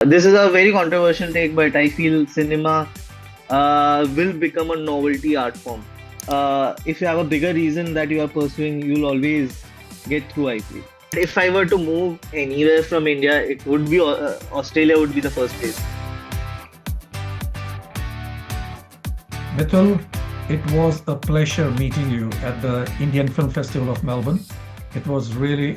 This is a very controversial take, but I feel cinema will become a novelty art form. If you have a bigger reason that you are pursuing, you'll always get through, I feel. If I were to move anywhere from India, it would be Australia would be the first place. Mitul, it was a pleasure meeting you at the Indian Film Festival of Melbourne. It was really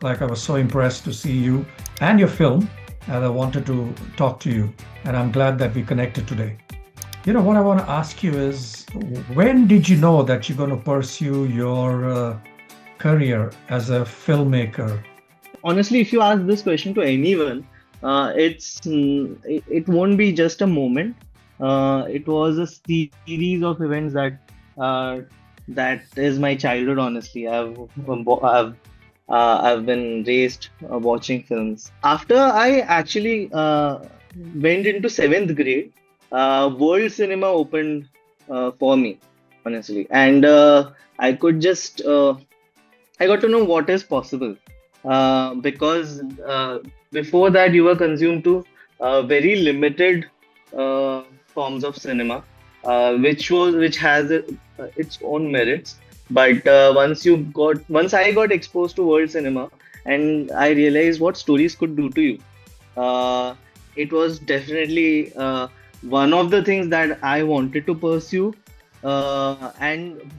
like I was so impressed to see you and your film, and I wanted to talk to you. And I'm glad that we connected today. What I want to ask you is, when did you know that you're going to pursue your career as a filmmaker? Honestly, if you ask this question to anyone, it won't be just a moment. It was a series of events uh, that is my childhood. Honestly, I've been raised watching films. After I actually went into seventh grade, world cinema opened for me, honestly, and I got to know what is possible. Because before that, you were consumed to very limited forms of cinema, which has its own merits. But once I got exposed to world cinema, and I realized what stories could do to you, uh, it was definitely one of the things that I wanted to pursue. And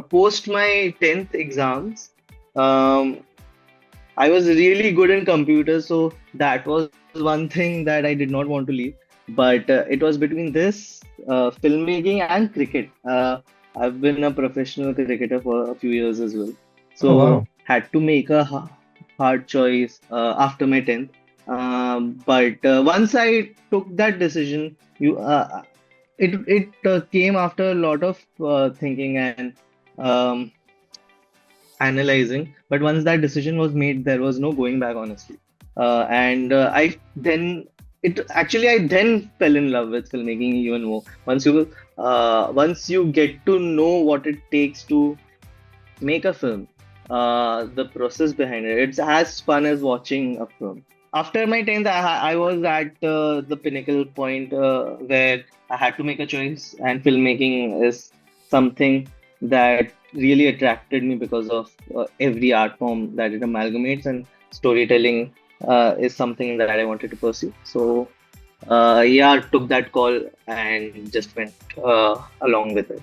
post my 10th exams, um, I was really good in computers, so that was one thing that I did not want to leave. But it was between this, filmmaking, and cricket. I've been a professional cricketer for a few years as well, Oh, so wow. had to make a hard choice after my 10th. But once I took that decision, it came after a lot of thinking and um, analyzing. But once that decision was made, there was no going back, honestly. And I then it actually I then fell in love with filmmaking even more. Once you get to know what it takes to make a film, the process behind it, it's as fun as watching a film. After my 10th, I was at the pinnacle point where I had to make a choice, and filmmaking is something that really attracted me because of every art form that it amalgamates, and storytelling is something that I wanted to pursue. So, yeah, I took that call and just went along with it.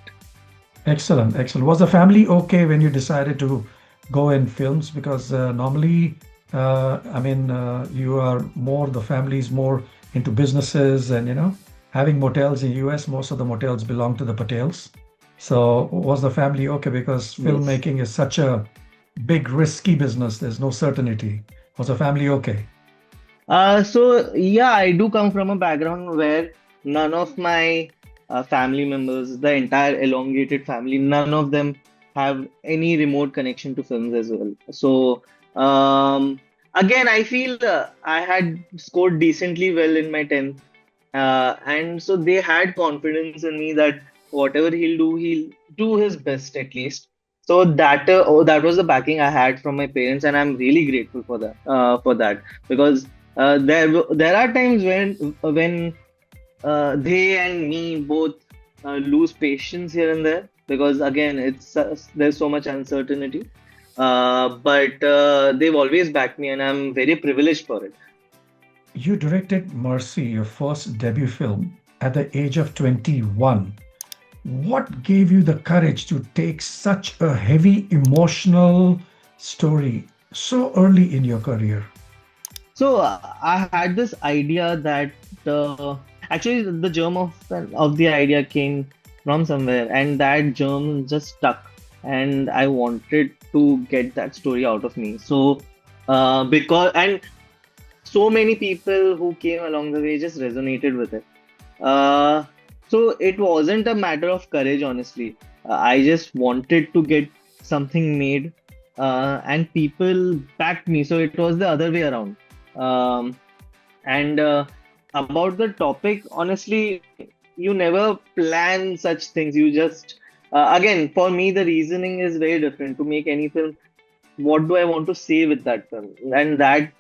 Excellent, excellent. Was the family okay when you decided to go in films? Because normally, you are more, the family is more into businesses and, having motels in US, most of the motels belong to the Patels. So was the family okay? Because Yes. filmmaking is such a big, risky business. There's no certainty. Was the family okay? So yeah, I do come from a background where none of my family members, the entire elongated family, none of them have any remote connection to films as well. So again, I feel I had scored decently well in my 10th, and so they had confidence in me that whatever he'll do his best at least. So that was the backing I had from my parents, and I'm really grateful for that. Because there are times when they and me both lose patience here and there, because again there's so much uncertainty. But they've always backed me, and I'm very privileged for it. You directed Mercy, your first debut film, at the age of 21. What gave you the courage to take such a heavy emotional story so early in your career? So I had this idea that actually the germ of the idea came from somewhere, and that germ just stuck, and I wanted to get that story out of me. So because and so many people who came along the way just resonated with it. Uh, so it wasn't a matter of courage, honestly. I just wanted to get something made, and people backed me. So it was the other way around. And about the topic, honestly, you never plan such things. You just again, for me, the reasoning is very different. To make any film, what do I want to say with that film? And that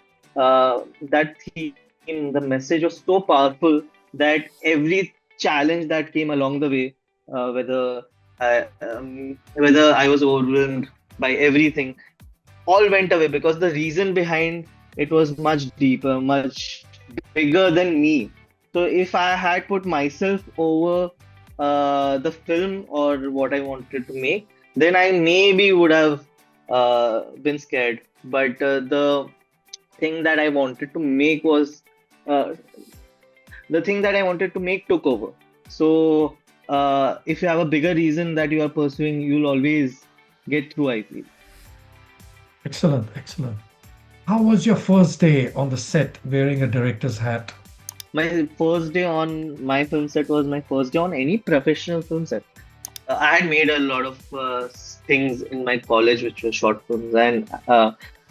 theme the message was so powerful that every challenge that came along the way, whether I was overwhelmed by everything, all went away because the reason behind it was much deeper, much bigger than me. So if I had put myself over the film or what I wanted to make, then I maybe would have been scared. But the thing that I wanted to make was uh, the thing that I wanted to make took over. So if you have a bigger reason that you are pursuing, you'll always get through, I feel. Excellent, excellent. How was your first day on the set wearing a director's hat? My first day on my film set was my first day on any professional film set. I had made a lot of things in my college, which were short films and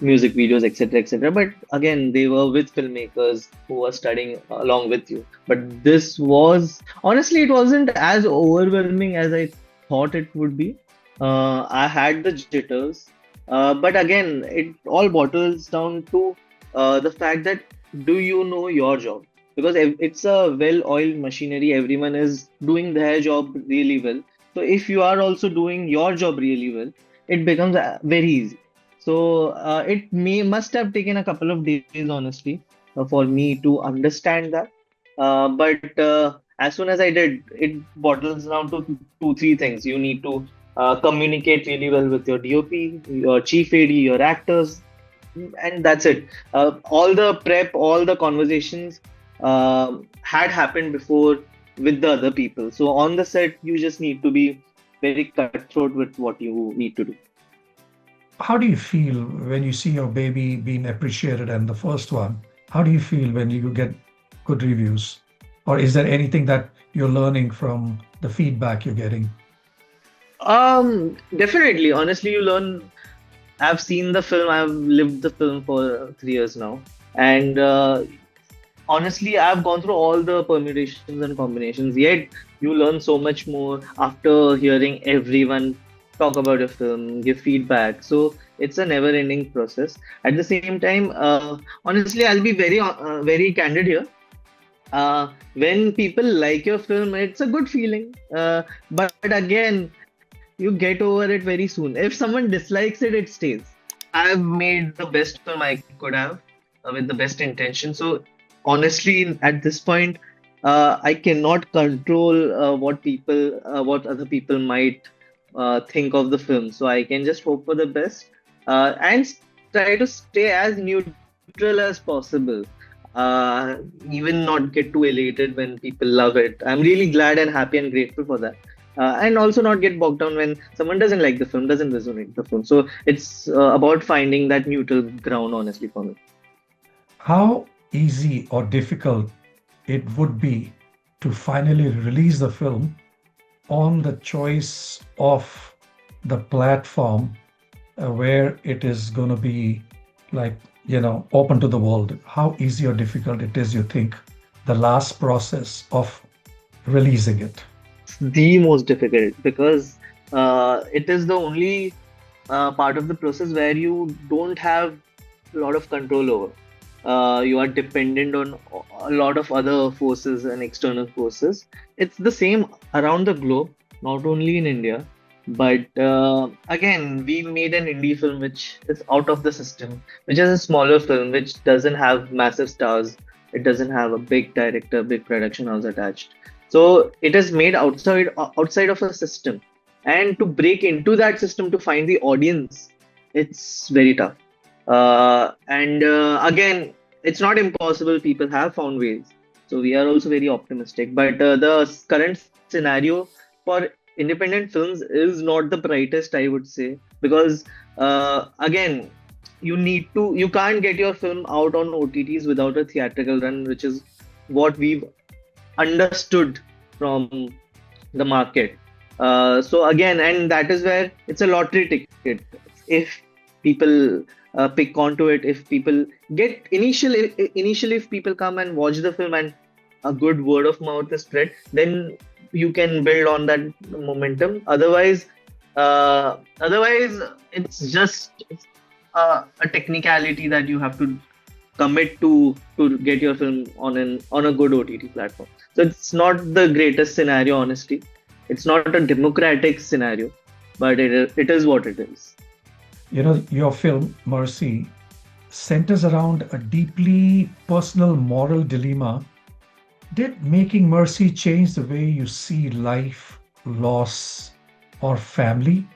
music videos, etc., etc. But again, they were with filmmakers who were studying along with you. But this was honestly, it wasn't as overwhelming as I thought it would be. I had the jitters, but again, it all bottles down to the fact that do you know your job? Because it's a well-oiled machinery, everyone is doing their job really well. So if you are also doing your job really well, it becomes very easy. So it may must have taken a couple of days, honestly, for me to understand that. But as soon as I did, it bottles down to two, three things. You need to communicate really well with your DOP, your chief AD, your actors, and that's it. All the prep, all the conversations had happened before with the other people. So on the set, you just need to be very cutthroat with what you need to do. How do you feel when you see your baby being appreciated and the first one? How do you feel when you get good reviews? Or is there anything that you're learning from the feedback you're getting? Definitely. Honestly, you learn. I've seen the film. I've lived the film for 3 years now, and honestly, I've gone through all the permutations and combinations. Yet, you learn so much more after hearing everyone talk about a film, give feedback. So it's a never-ending process. At the same time, honestly, I'll be very candid here. When people like your film, it's a good feeling. But again, you get over it very soon. If someone dislikes it, it stays. I've made the best film I could have with the best intention. So honestly, at this point, I cannot control what other people might think of the film. So I can just hope for the best and try to stay as neutral as possible. Uh, Even not get too elated when people love it. I'm really glad and happy and grateful for that. And also not get bogged down when someone doesn't like the film, doesn't resonate with the film. So it's about finding that neutral ground, honestly, for me. How easy or difficult it would be to finally release the film on the choice of the platform where it is going to be like, open to the world. How easy or difficult it is, you think, the last process of releasing it? The most difficult because it is the only part of the process where you don't have a lot of control over. You are dependent on a lot of other forces and external forces. It's the same around the globe, not only in India. But again, we made an indie film which is out of the system, which is a smaller film, which doesn't have massive stars. It doesn't have a big director, big production house attached. So it is made outside of a system, and to break into that system to find the audience, it's very tough. And again, it's not impossible. People have found ways. So we are also very optimistic. But the current scenario for independent films is not the brightest, I would say, because again, you can't get your film out on OTTs without a theatrical run, which is what we've understood from the market. So again, and that is where it's a lottery ticket. If people pick onto it, if people get initially, if people come and watch the film and a good word of mouth is spread, then you can build on that momentum. Otherwise, it's just a technicality that you have to commit to get your film on a good OTT platform. So it's not the greatest scenario, honestly. It's not a democratic scenario, but it is what it is. You know, your film, Mercy, centers around a deeply personal moral dilemma. Did making Mercy change the way you see life, loss, or family?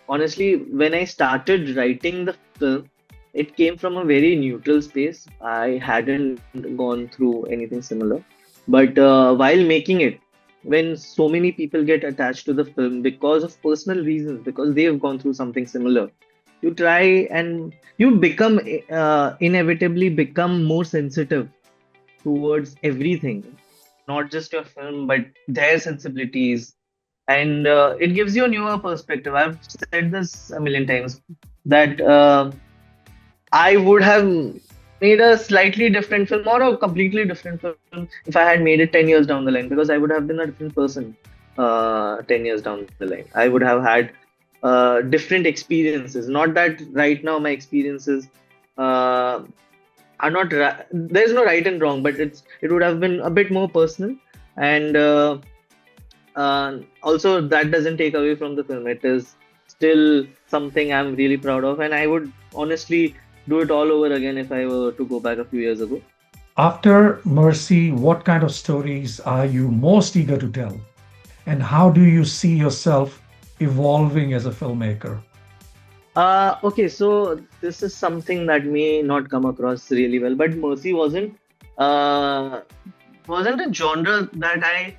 Honestly, when I started writing the film, it came from a very neutral space. I hadn't gone through anything similar. But while making it, when so many people get attached to the film because of personal reasons, because they have gone through something similar, you try and you become inevitably become more sensitive towards everything, not just your film, but their sensibilities. And it gives you a newer perspective. I've said this a million times that I would have made a slightly different film or a completely different film if I had made it 10 years down the line, because I would have been a different person 10 years down the line. I would have had different experiences. Not that right now my experiences uh, are not, there's no right and wrong, but it would have been a bit more personal. And also, that doesn't take away from the film. It is still something I'm really proud of, and I would honestly do it all over again if I were to go back a few years ago. After Mercy, what kind of stories are you most eager to tell? And how do you see yourself evolving as a filmmaker? Okay, so this is something that may not come across really well, but Mercy uh, wasn't a genre that I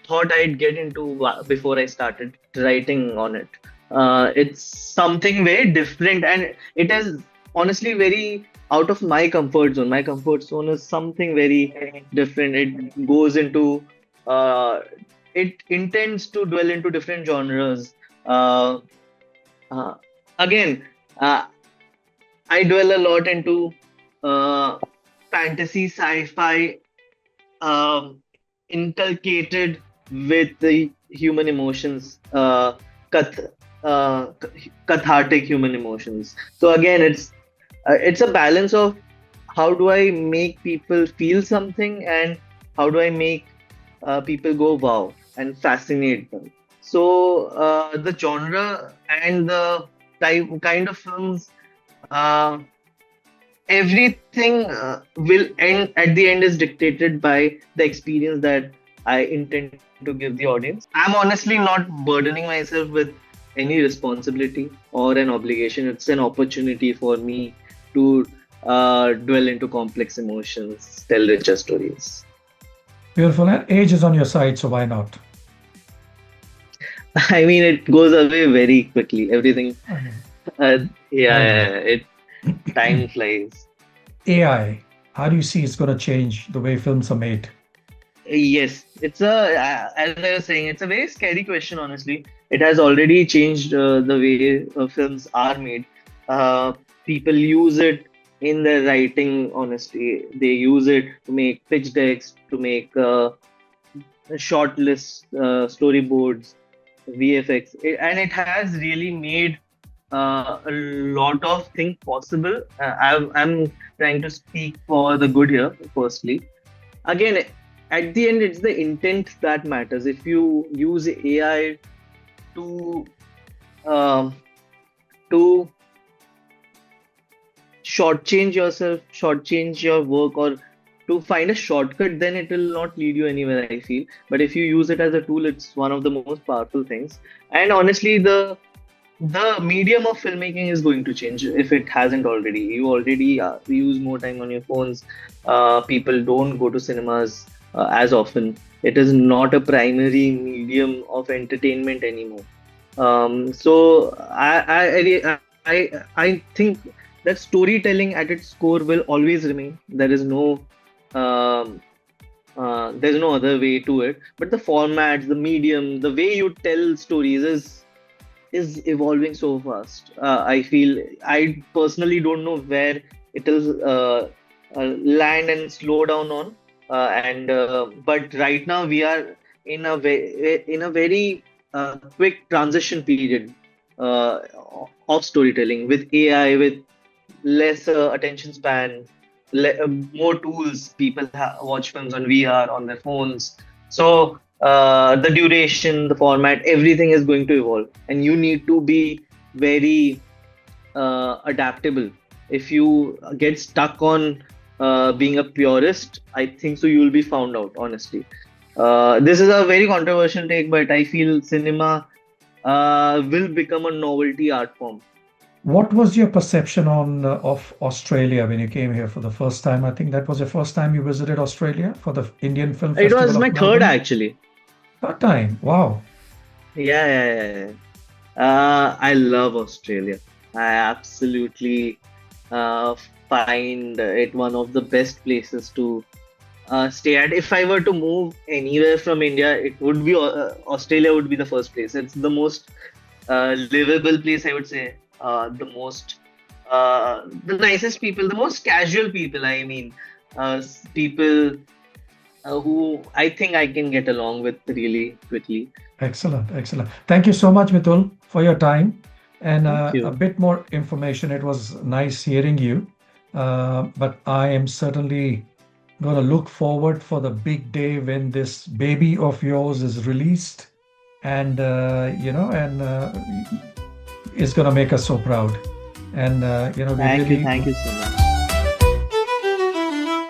thought I'd get into before I started writing on it. It's something very different, and it is honestly very out of my comfort zone. My comfort zone is something very different. It goes into, uh, it intends to dwell into different genres. Uh, uh, Again, uh, I dwell a lot into uh, fantasy, sci-fi, um, inculcated with the human emotions, cath- cathartic human emotions. So again, it's a balance of how do I make people feel something, and how do I make people go wow and fascinate them. So the genre and the type kind of films, uh, everything will end at the end is dictated by the experience that I intend to give the audience. I'm honestly not burdening myself with any responsibility or an obligation. It's an opportunity for me to dwell into complex emotions, tell richer stories. Beautiful. And age is on your side, so why not? I mean, it goes away very quickly. Everything, I know. uh, I know. it time flies. AI, how do you see it's going to change the way films are made? Yes, as I was saying, it's a very scary question, honestly. It has already changed the way films are made. Uh, People use it in their writing, honestly. They use it to make pitch decks, to make short lists, storyboards, VFX. And it has really made a lot of things possible. I'm trying to speak for the good here, firstly. Again, at the end, it's the intent that matters. If you use AI to um, to shortchange yourself, shortchange your work, or to find a shortcut, then it will not lead you anywhere, I feel. But if you use it as a tool, it's one of the most powerful things. And honestly, the medium of filmmaking is going to change if it hasn't already. You already use more time on your phones. People don't go to cinemas as often. It is not a primary medium of entertainment anymore. So I think that storytelling at its core will always remain. Um, there's no other way to it. But the formats, the medium, the way you tell stories is evolving so fast. I feel I personally don't know where it will land and slow down on. And But right now we are in a very quick transition period uh, of storytelling with AI, with less attention span. more tools. People watch films on VR on their phones. So the duration, the format, everything is going to evolve, and you need to be very adaptable. If you get stuck on being a purist, I think so you will be found out, honestly. This is a very controversial take, but I feel cinema will become a novelty art form. What was your perception on of Australia when you came here for the first time? I think that was the first time you visited Australia for the Indian Film It Festival was of my third, Melbourne. actually. Third time. Wow. Yeah, yeah, yeah, yeah. I love Australia. I absolutely uh, find it one of the best places to stay at. If I were to move anywhere from India, it would be Australia would be the first place. It's the most livable place, I would say. The nicest people, the most casual people. I mean, people who I think I can get along with really quickly. Excellent. Excellent. Thank you so much, Mitul, for your time and Thank a you. bit more information. It was nice hearing you. But I am certainly going to look forward for the big day when this baby of yours is released and, is going to make us so proud. And, we Thank you. really Thank you so much.